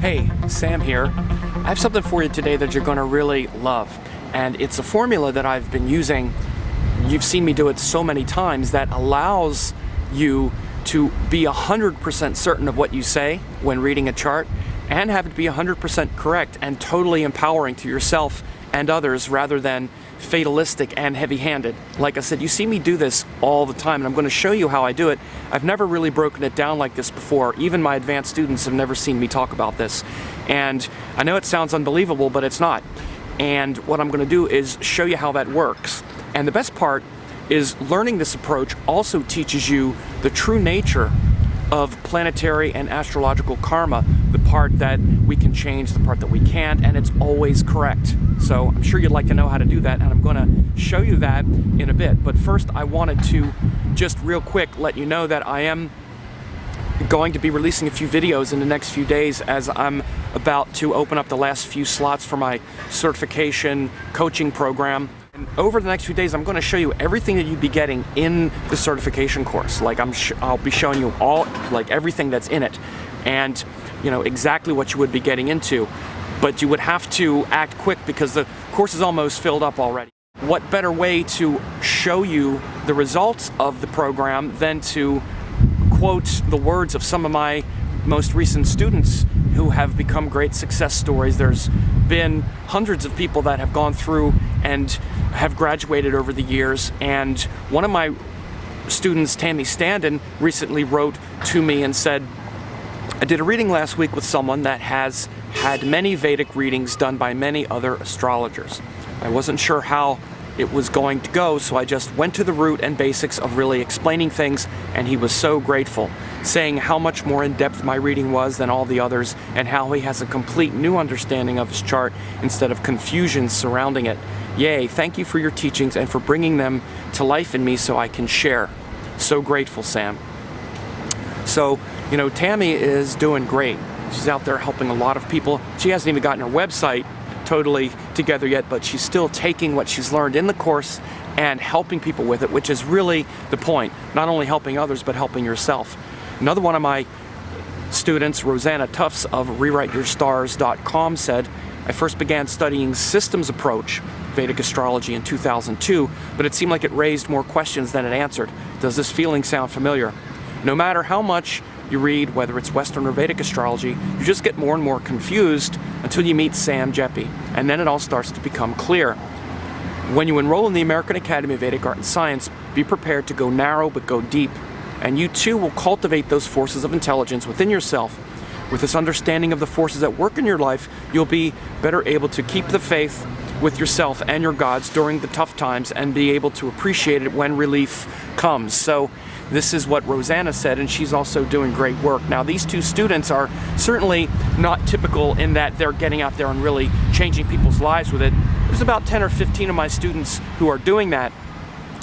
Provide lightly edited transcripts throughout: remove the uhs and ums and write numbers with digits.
Hey, Sam here. I have something for you today that you're going to really love. And it's a formula that I've been using. You've seen me do it so many times that allows you to be 100% certain of what you say when reading a chart and have it be 100% correct and totally empowering to yourself and others rather than fatalistic and heavy-handed. Like I said, you see me do this all the time, and I'm going to show you how I do it. I've never really broken it down like this before. Even my advanced students have never seen me talk about this. And I know it sounds unbelievable, but it's not. And what I'm going to do is show you how that works. And the best part is learning this approach also teaches you the true nature of planetary and astrological karma, the part that we can change, the part that we can't, and it's always correct. So I'm sure you'd like to know how to do that, and I'm going to show you that in a bit. But first, I wanted to just real quick let you know that I am going to be releasing a few videos in the next few days as I'm about to open up the last few slots for my certification coaching program. And over the next few days, I'm going to show you everything that you'd be getting in the certification course. Like I'll be showing you everything that's in it, and exactly what you would be getting into. But you would have to act quick because the course is almost filled up already. What better way to show you the results of the program than to quote the words of some of my most recent students who have become great success stories. There's been hundreds of people that have gone through and have graduated over the years, and one of my students, Tammy Standen, recently wrote to me and said, I did a reading last week with someone that has had many Vedic readings done by many other astrologers. I wasn't sure how it was going to go, so I just went to the root and basics of really explaining things, and he was so grateful, saying how much more in-depth my reading was than all the others, and how he has a complete new understanding of his chart instead of confusion surrounding it. Yay, thank you for your teachings and for bringing them to life in me so I can share. So grateful, Sam. So, Tammy is doing great. She's out there helping a lot of people. She hasn't even gotten her website totally together yet, but she's still taking what she's learned in the course and helping people with it, which is really the point. Not only helping others, but helping yourself. Another one of my students, Rosanna Tufts of rewriteyourstars.com, said, I first began studying systems approach, Vedic astrology, in 2002, but it seemed like it raised more questions than it answered. Does this feeling sound familiar? No matter how much you read, whether it's Western or Vedic astrology, you just get more and more confused until you meet Sam Jeppy, and then it all starts to become clear. When you enroll in the American Academy of Vedic Art and Science, be prepared to go narrow but go deep, and you too will cultivate those forces of intelligence within yourself. With this understanding of the forces at work in your life, you'll be better able to keep the faith with yourself and your gods during the tough times and be able to appreciate it when relief comes. So this is what Rosanna said, and she's also doing great work. Now, these two students are certainly not typical in that they're getting out there and really changing people's lives with it. There's about 10 or 15 of my students who are doing that,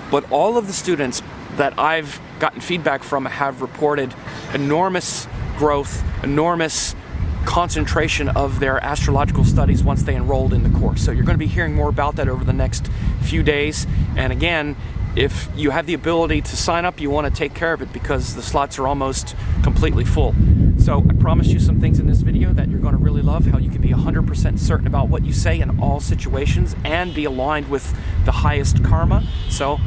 but all of the students that I've gotten feedback from have reported enormous growth, enormous concentration of their astrological studies once they enrolled in the course. So you're going to be hearing more about that over the next few days. And again, if you have the ability to sign up, you want to take care of it because the slots are almost completely full. So I promised you some things in this video that you're going to really love, how you can be 100% certain about what you say in all situations and be aligned with the highest karma. So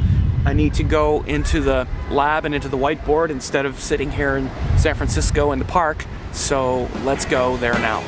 I need to go into the lab and into the whiteboard instead of sitting here in San Francisco in the park. So let's go there now.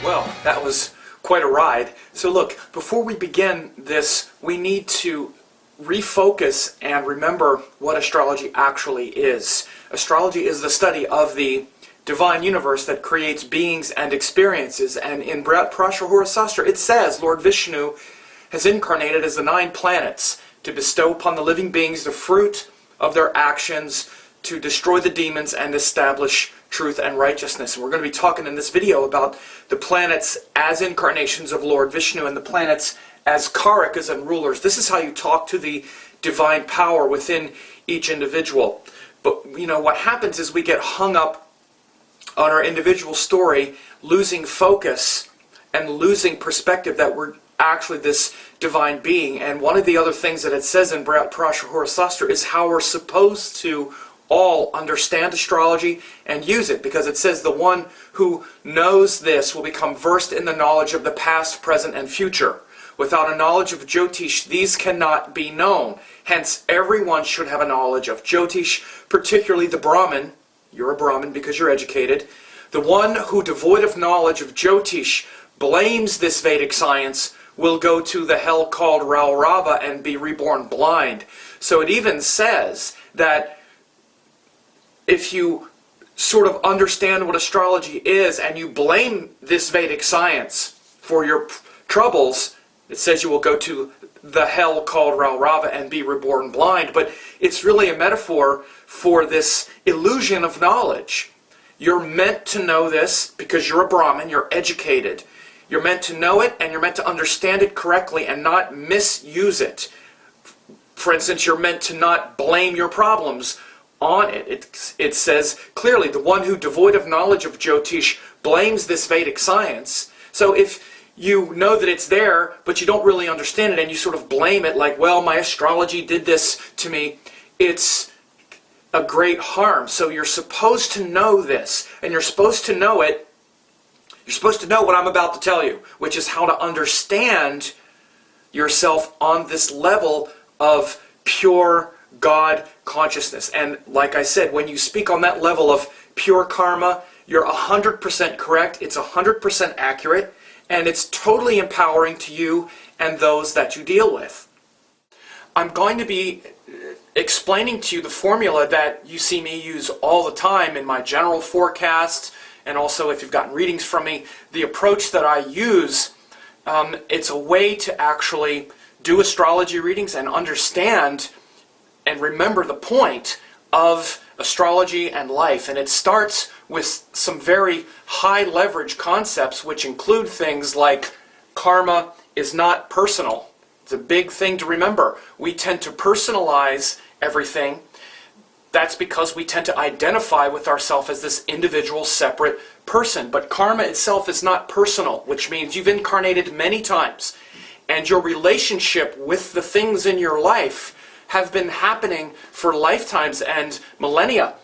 Well, that was quite a ride. So look, before we begin this, we need to refocus and remember what astrology actually is. Astrology is the study of the divine universe that creates beings and experiences. And in Prashahura Sastra, it says Lord Vishnu has incarnated as the 9 planets to bestow upon the living beings the fruit of their actions, to destroy the demons and establish truth and righteousness. And we're going to be talking in this video about the planets as incarnations of Lord Vishnu and the planets as karakas and rulers. This is how you talk to the divine power within each individual. But what happens is we get hung up on our individual story, losing focus and losing perspective that we're actually this divine being. And one of the other things that it says in Parashara Sastra is how we're supposed to all understand astrology and use it, because it says the one who knows this will become versed in the knowledge of the past, present, and future. Without a knowledge of Jyotish, these cannot be known. Hence, everyone should have a knowledge of Jyotish, particularly the Brahmin. You're a Brahmin because you're educated. The one who, devoid of knowledge of Jyotish, blames this Vedic science will go to the hell called Raurava and be reborn blind. So it even says that if you sort of understand what astrology is and you blame this Vedic science for your troubles, it says you will go to the hell called Raurava and be reborn blind. But it's really a metaphor for this illusion of knowledge. You're meant to know this because you're a Brahmin, you're educated. You're meant to know it and you're meant to understand it correctly and not misuse it. For instance, you're meant to not blame your problems on it. It says clearly, the one who, devoid of knowledge of Jyotish, blames this Vedic science. So if you know that it's there, but you don't really understand it, and you sort of blame it like, well, my astrology did this to me, it's a great harm. So you're supposed to know this, and you're supposed to know it. You're supposed to know what I'm about to tell you, which is how to understand yourself on this level of pure God consciousness. And like I said, when you speak on that level of pure karma, you're 100% correct, it's 100% accurate, and it's totally empowering to you and those that you deal with. I'm going to be explaining to you the formula that you see me use all the time in my general forecasts, and also if you've gotten readings from me, the approach that I use. It's a way to actually do astrology readings and understand and remember the point of astrology and life. And it starts with some very high leverage concepts, which include things like karma is not personal. It's a big thing to remember. We tend to personalize everything. That's because we tend to identify with ourselves as this individual, separate person. But karma itself is not personal, which means you've incarnated many times, and your relationship with the things in your life have been happening for lifetimes and millennia.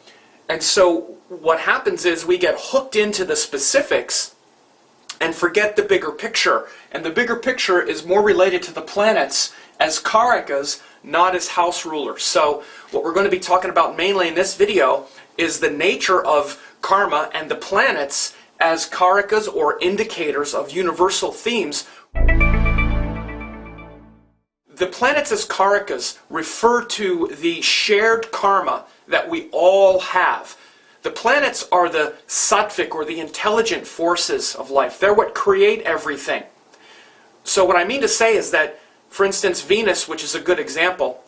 And so what happens is we get hooked into the specifics and forget the bigger picture. And the bigger picture is more related to the planets as karakas, not as house rulers. So what we're going to be talking about mainly in this video is the nature of karma and the planets as karakas, or indicators of universal themes. The planets as karakas refer to the shared karma that we all have. The planets are the sattvic, or the intelligent forces of life. They're what create everything. So what I mean to say is that, for instance, Venus, which is a good example,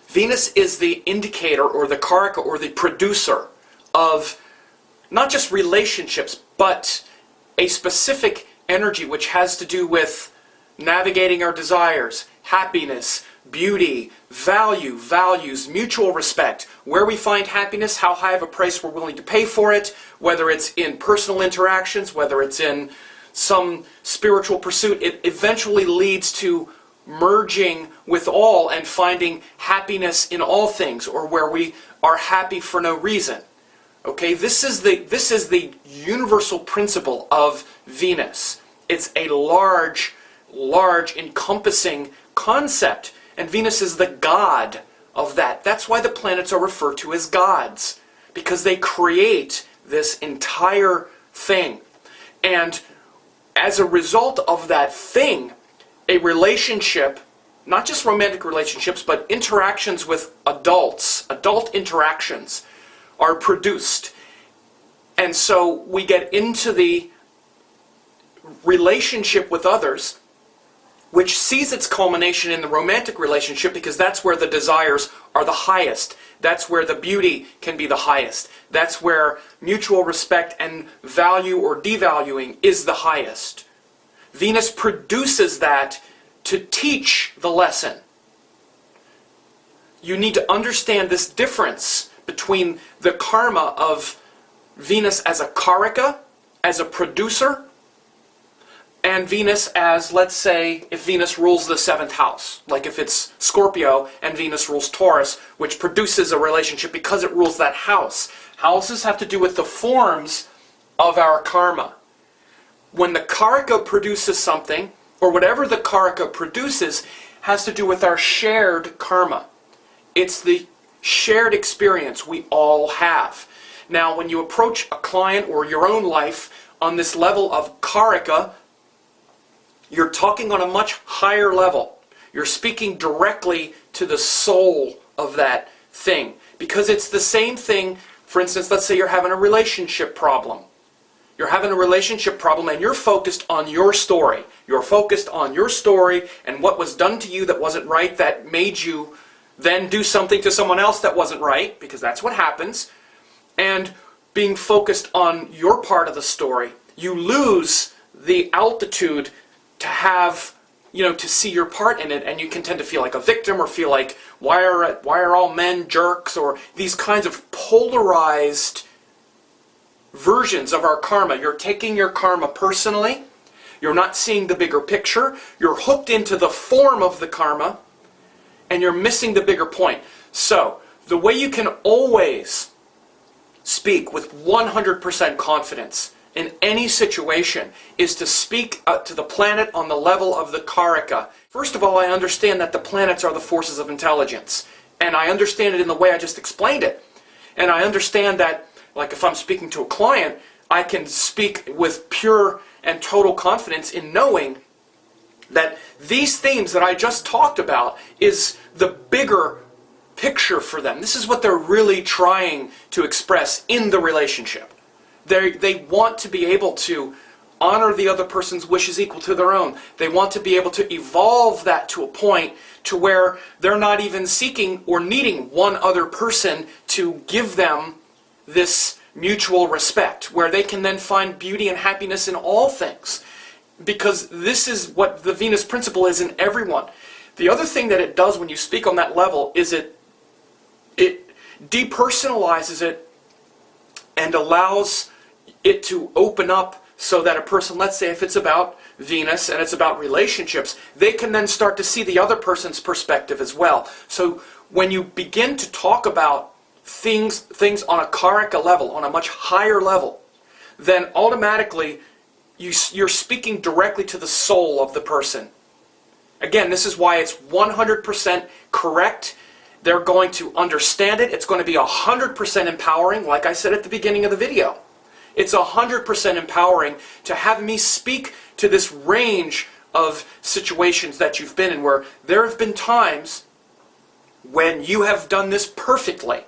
Venus is the indicator, or the karaka, or the producer of not just relationships, but a specific energy which has to do with navigating our desires, happiness, beauty, value, values, mutual respect, where we find happiness, how high of a price we're willing to pay for it, whether it's in personal interactions, whether it's in some spiritual pursuit. It eventually leads to merging with all and finding happiness in all things, or where we are happy for no reason. Okay, this is the universal principle of Venus. It's a large encompassing concept, and Venus is the god of that. That's why the planets are referred to as gods, because they create this entire thing. And as a result of that thing, a relationship, not just romantic relationships, but interactions with adults, adult interactions, are produced. And so we get into the relationship with others, which sees its culmination in the romantic relationship, because that's where the desires are the highest. That's where the beauty can be the highest. That's where mutual respect and value or devaluing is the highest. Venus produces that to teach the lesson. You need to understand this difference between the karma of Venus as a karaka, as a producer, and Venus as, let's say, if Venus rules the 7th house, like if it's Scorpio and Venus rules Taurus, which produces a relationship because it rules that house. Houses have to do with the forms of our karma. When the karaka produces something, or whatever the karaka produces, has to do with our shared karma. It's the shared experience we all have. Now, when you approach a client or your own life on this level of karaka, you're talking on a much higher level. You're speaking directly to the soul of that thing. Because it's the same thing, for instance, let's say you're having a relationship problem. You're having a relationship problem and you're focused on your story. You're focused on your story and what was done to you that wasn't right, that made you then do something to someone else that wasn't right, because that's what happens. And being focused on your part of the story, you lose the altitude to have, to see your part in it, and you can tend to feel like a victim or feel like, why are all men jerks, or these kinds of polarized versions of our karma. You're taking your karma personally. You're not seeing the bigger picture. You're hooked into the form of the karma, and you're missing the bigger point. So, the way you can always speak with 100% confidence in any situation is to speak to the planet on the level of the karaka. First of all, I understand that the planets are the forces of intelligence. And I understand it in the way I just explained it. And I understand that, like if I'm speaking to a client, I can speak with pure and total confidence in knowing that these themes that I just talked about is the bigger picture for them. This is what they're really trying to express in the relationship. They want to be able to honor the other person's wishes equal to their own. They want to be able to evolve that to a point to where they're not even seeking or needing one other person to give them this mutual respect, where they can then find beauty and happiness in all things. Because this is what the Venus principle is in everyone. The other thing that it does when you speak on that level is it depersonalizes it and allows it to open up so that a person, let's say if it's about Venus and it's about relationships, they can then start to see the other person's perspective as well. So when you begin to talk about things on a karaka level, on a much higher level, then automatically you're speaking directly to the soul of the person. Again, this is why it's 100% correct. They're going to understand it. It's going to be 100% empowering, like I said at the beginning of the video. It's 100% empowering to have me speak to this range of situations that you've been in, where there have been times when you have done this perfectly.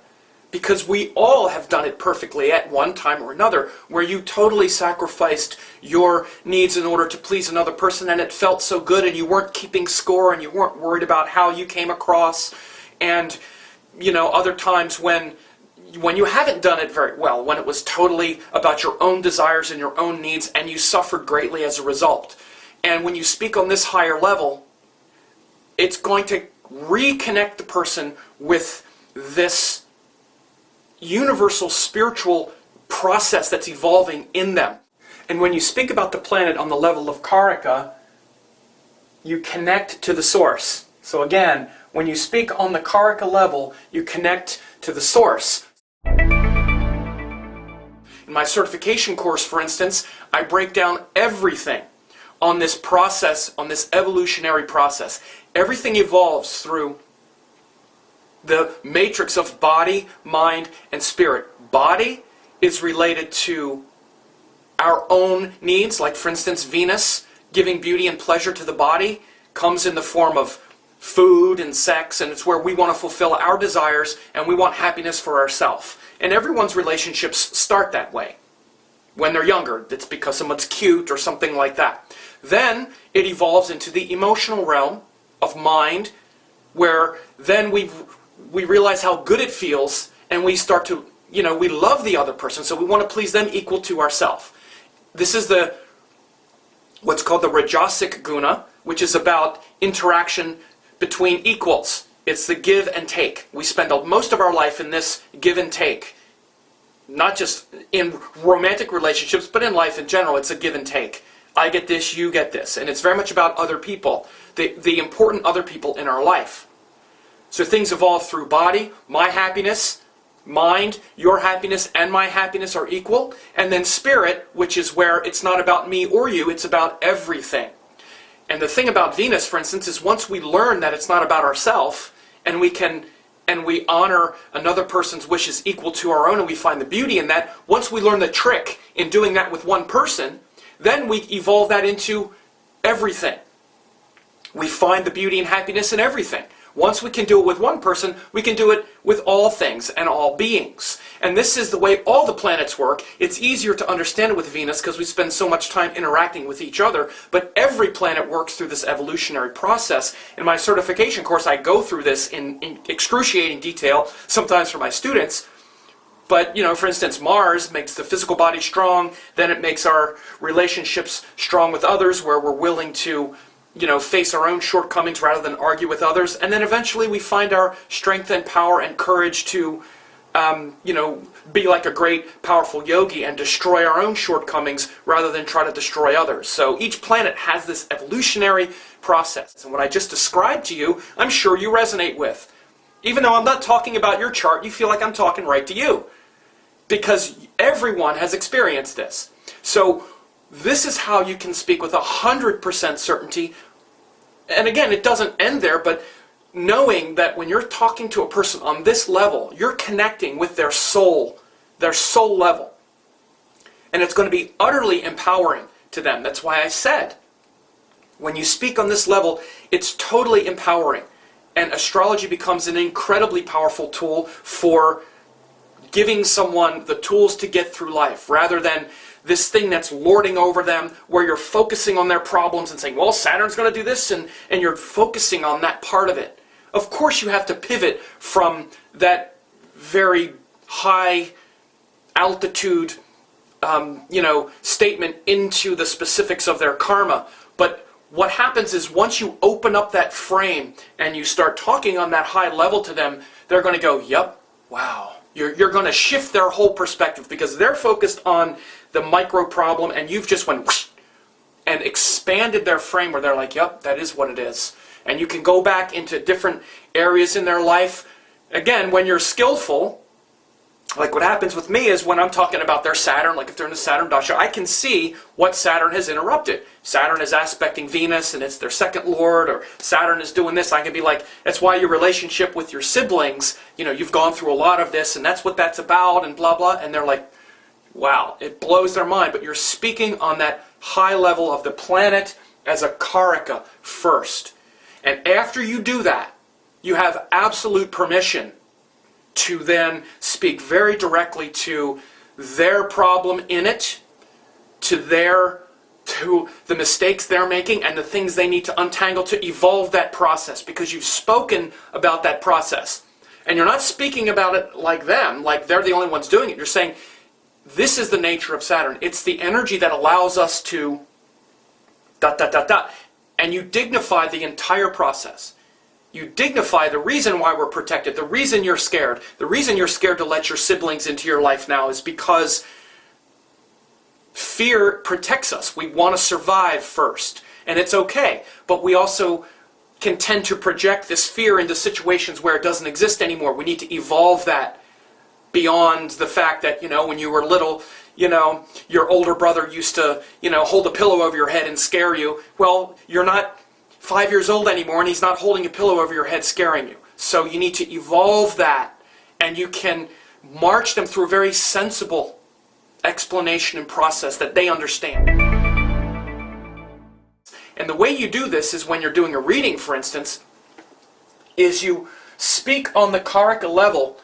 Because we all have done it perfectly at one time or another, where you totally sacrificed your needs in order to please another person, and it felt so good, and you weren't keeping score, and you weren't worried about how you came across. And, other times when you haven't done it very well, when it was totally about your own desires and your own needs, and you suffered greatly as a result. And when you speak on this higher level, it's going to reconnect the person with this universal spiritual process that's evolving in them. And when you speak about the planet on the level of karaka, you connect to the source. So again, when you speak on the karaka level, you connect to the source. In my certification course, for instance, I break down everything on this process, on this evolutionary process. Everything evolves through the matrix of body, mind, and spirit. Body is related to our own needs, like for instance Venus, giving beauty and pleasure to the body, comes in the form of food and sex, and it's where we want to fulfill our desires and we want happiness for ourselves. And everyone's relationships start that way. When they're younger, it's because someone's cute or something like that. Then it evolves into the emotional realm of mind, where then we realize how good it feels, and we start to, we love the other person, so we want to please them equal to ourselves. This is what's called the Rajasic guna, which is about interaction between equals. It's the give and take. We spend most of our life in this give and take. Not just in romantic relationships, but in life in general, it's a give and take. I get this, you get this. And it's very much about other people, the important other people in our life. So things evolve through body, my happiness, mind, your happiness, and my happiness are equal. And then spirit, which is where it's not about me or you, it's about everything. And the thing about Venus, for instance, is once we learn that it's not about ourselves, and we honor another person's wishes equal to our own, and we find the beauty in that, once we learn the trick in doing that with one person, then we evolve that into everything. We find the beauty and happiness in everything. Once we can do it with one person, we can do it with all things and all beings. And this is the way all the planets work. It's easier to understand it with Venus because we spend so much time interacting with each other, but every planet works through this evolutionary process. In my certification course, I go through this in excruciating detail, sometimes for my students. But, for instance, Mars makes the physical body strong, then it makes our relationships strong with others, where we're willing to face our own shortcomings rather than argue with others. And then eventually we find our strength and power and courage to, be like a great, powerful yogi and destroy our own shortcomings rather than try to destroy others. So each planet has this evolutionary process. And what I just described to you, I'm sure you resonate with. Even though I'm not talking about your chart, you feel like I'm talking right to you. Because everyone has experienced this. So this is how you can speak with 100% certainty. And again, it doesn't end there, but knowing that when you're talking to a person on this level, you're connecting with their soul level. And it's going to be utterly empowering to them. That's why I said, when you speak on this level, it's totally empowering. And astrology becomes an incredibly powerful tool for giving someone the tools to get through life, rather than this thing that's lording over them, where you're focusing on their problems and saying, well, Saturn's going to do this, and you're focusing on that part of it. Of course you have to pivot from that very high altitude statement into the specifics of their karma. But what happens is once you open up that frame and you start talking on that high level to them, they're going to go, yep, wow. You're going to shift their whole perspective because they're focused on the micro problem, and you've just went whoosh, and expanded their frame where they're like, yep, that is what it is. And you can go back into different areas in their life. Again, when you're skillful, like what happens with me is when I'm talking about their Saturn, like if they're in the Saturn Dasha, I can see what Saturn has interrupted. Saturn is aspecting Venus and it's their second lord, or Saturn is doing this. I can be like, that's why your relationship with your siblings, you've gone through a lot of this and that's what that's about and blah, blah. And they're like, wow, it blows their mind. But you're speaking on that high level of the planet as a karaka first. And after you do that, you have absolute permission to then speak very directly to their problem in it, to the mistakes they're making and the things they need to untangle to evolve that process, because you've spoken about that process. And you're not speaking about it like them, like they're the only ones doing it. You're saying, this is the nature of Saturn. It's the energy that allows us to ... And you dignify the entire process. You dignify the reason why we're protected, the reason you're scared. The reason you're scared to let your siblings into your life now is because fear protects us. We want to survive first. And it's okay. But we also can tend to project this fear into situations where it doesn't exist anymore. We need to evolve that beyond the fact that, when you were little, your older brother used to, hold a pillow over your head and scare you. Well, you're not 5 years old anymore, and he's not holding a pillow over your head scaring you. So you need to evolve that, and you can march them through a very sensible explanation and process that they understand. And the way you do this is when you're doing a reading, for instance, is you speak on the karaka level.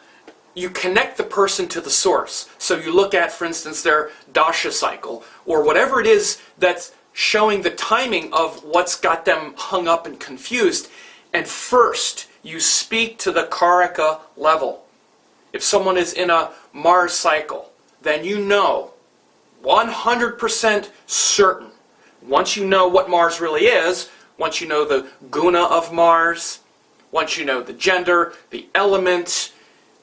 You connect the person to the source. So you look at, for instance, their dasha cycle, or whatever it is that's showing the timing of what's got them hung up and confused. And first, you speak to the karaka level. If someone is in a Mars cycle, then 100% certain, once you know what Mars really is, once you know the guna of Mars, once you know the gender, the element,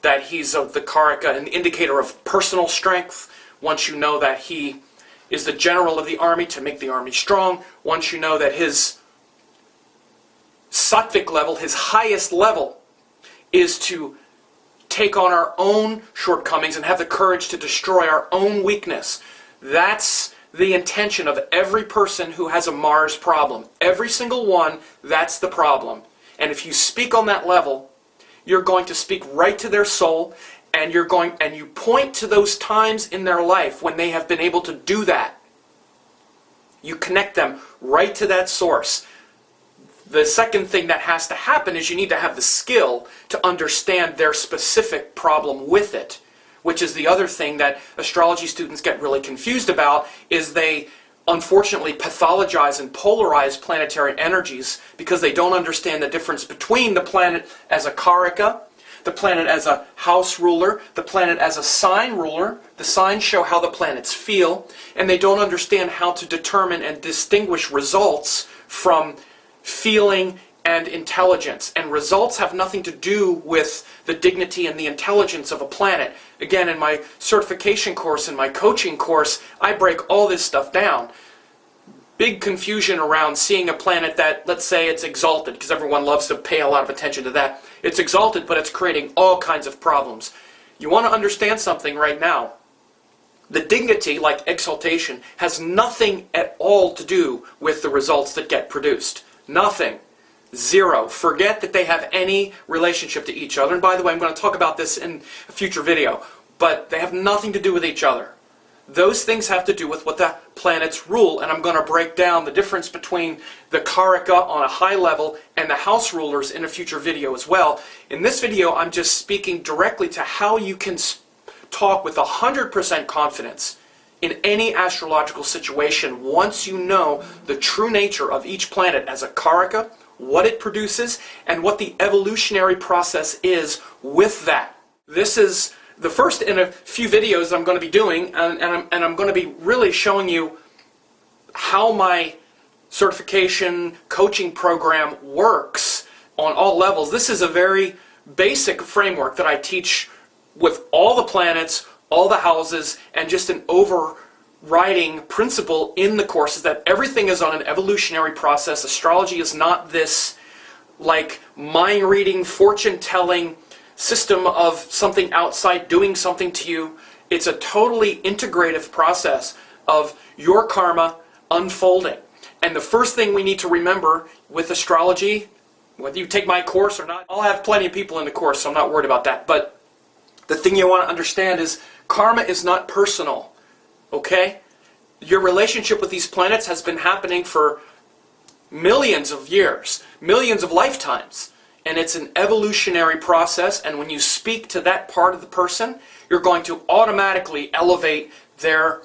that he's of the karaka, an indicator of personal strength, once you know that he is the general of the army to make the army strong, once you know that his sattvic level, his highest level, is to take on our own shortcomings and have the courage to destroy our own weakness. That's the intention of every person who has a Mars problem. Every single one, that's the problem. And if you speak on that level, you're going to speak right to their soul, and you point to those times in their life when they have been able to do that. You connect them right to that source. The second thing that has to happen is you need to have the skill to understand their specific problem with it, which is the other thing that astrology students get really confused about, is they unfortunately pathologize and polarize planetary energies because they don't understand the difference between the planet as a karaka, the planet as a house ruler, the planet as a sign ruler. The signs show how the planets feel, and they don't understand how to determine and distinguish results from feeling and intelligence. And results have nothing to do with the dignity and the intelligence of a planet. Again, in my certification course, in my coaching course, I break all this stuff down. Big confusion around seeing a planet that, let's say it's exalted, because everyone loves to pay a lot of attention to that. It's exalted, but it's creating all kinds of problems. You want to understand something right now. The dignity, like exaltation, has nothing at all to do with the results that get produced. Nothing. Zero. Forget that they have any relationship to each other. And by the way, I'm going to talk about this in a future video. But they have nothing to do with each other. Those things have to do with what the planets rule. And I'm going to break down the difference between the karaka on a high level and the house rulers in a future video as well. In this video, I'm just speaking directly to how you can talk with 100% confidence in any astrological situation once you know the true nature of each planet as a karaka, what it produces, and what the evolutionary process is with that. This is the first in a few videos that I'm going to be doing, and I'm going to be really showing you how my certification coaching program works on all levels. This is a very basic framework that I teach with all the planets, all the houses, and just an overriding principle in the course is that everything is on an evolutionary process. Astrology is not this like mind reading, fortune telling system of something outside doing something to you. It's a totally integrative process of your karma unfolding. And the first thing we need to remember with astrology, whether you take my course or not, I'll have plenty of people in the course, so I'm not worried about that. But the thing you want to understand is karma is not personal, okay? Your relationship with these planets has been happening for millions of years, millions of lifetimes. And it's an evolutionary process, and when you speak to that part of the person, you're going to automatically elevate their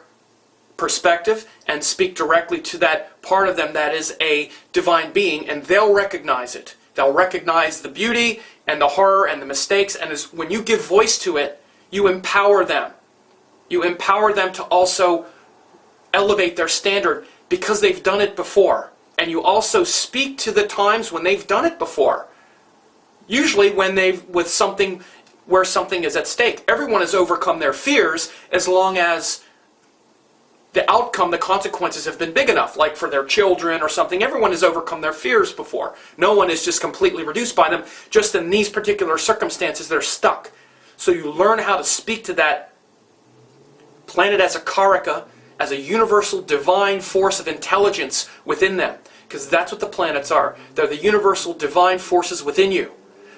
perspective and speak directly to that part of them that is a divine being, and they'll recognize it. They'll recognize the beauty and the horror and the mistakes, and when you give voice to it, you empower them. You empower them to also elevate their standard because they've done it before. And you also speak to the times when they've done it before. Usually when with something where something is at stake. Everyone has overcome their fears as long as the outcome, the consequences have been big enough, like for their children or something. Everyone has overcome their fears before. No one is just completely reduced by them. Just in these particular circumstances, they're stuck. So you learn how to speak to that planet as a karaka, as a universal divine force of intelligence within them. Because that's what the planets are. They're the universal divine forces within you.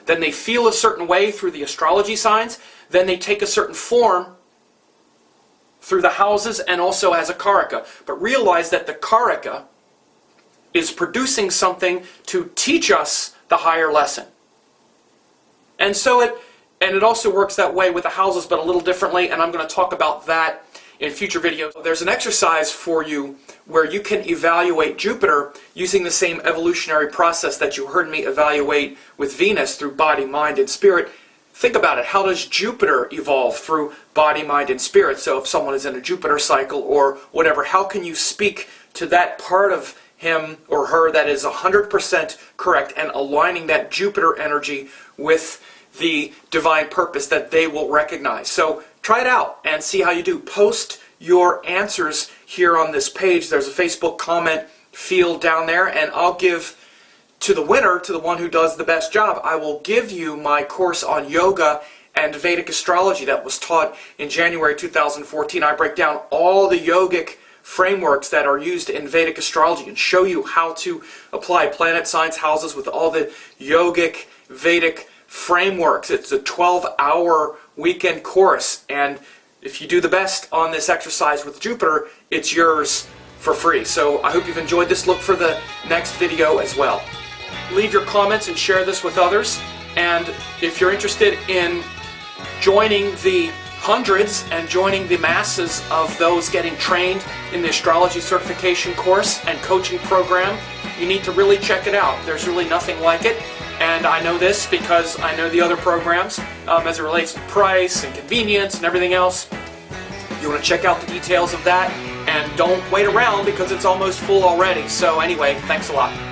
Then they feel a certain way through the astrology signs. Then they take a certain form through the houses and also as a karaka. But realize that the karaka is producing something to teach us the higher lesson. And so it also works that way with the houses, but a little differently, and I'm going to talk about that in future videos. There's an exercise for you where you can evaluate Jupiter using the same evolutionary process that you heard me evaluate with Venus through body, mind, and spirit. Think about it. How does Jupiter evolve through body, mind, and spirit? So if someone is in a Jupiter cycle or whatever, how can you speak to that part of him or her that is 100% correct and aligning that Jupiter energy with the divine purpose that they will recognize. So try it out and see how you do. Post your answers here on this page. There's a Facebook comment field down there, and I'll give to the winner, to the one who does the best job, I will give you my course on yoga and Vedic astrology that was taught in January 2014. I break down all the yogic frameworks that are used in Vedic astrology and show you how to apply planet signs, houses with all the yogic Vedic frameworks. It's a 12-hour weekend course, and if you do the best on this exercise with Jupiter, it's yours for free. So I hope you've enjoyed this. Look for the next video as well. Leave your comments and share this with others. And if you're interested in joining the hundreds and joining the masses of those getting trained in the astrology certification course and coaching program, you need to really check it out. There's really nothing like it. And I know this because I know the other programs as it relates to price and convenience and everything else. You want to check out the details of that, and don't wait around because it's almost full already. So anyway, thanks a lot.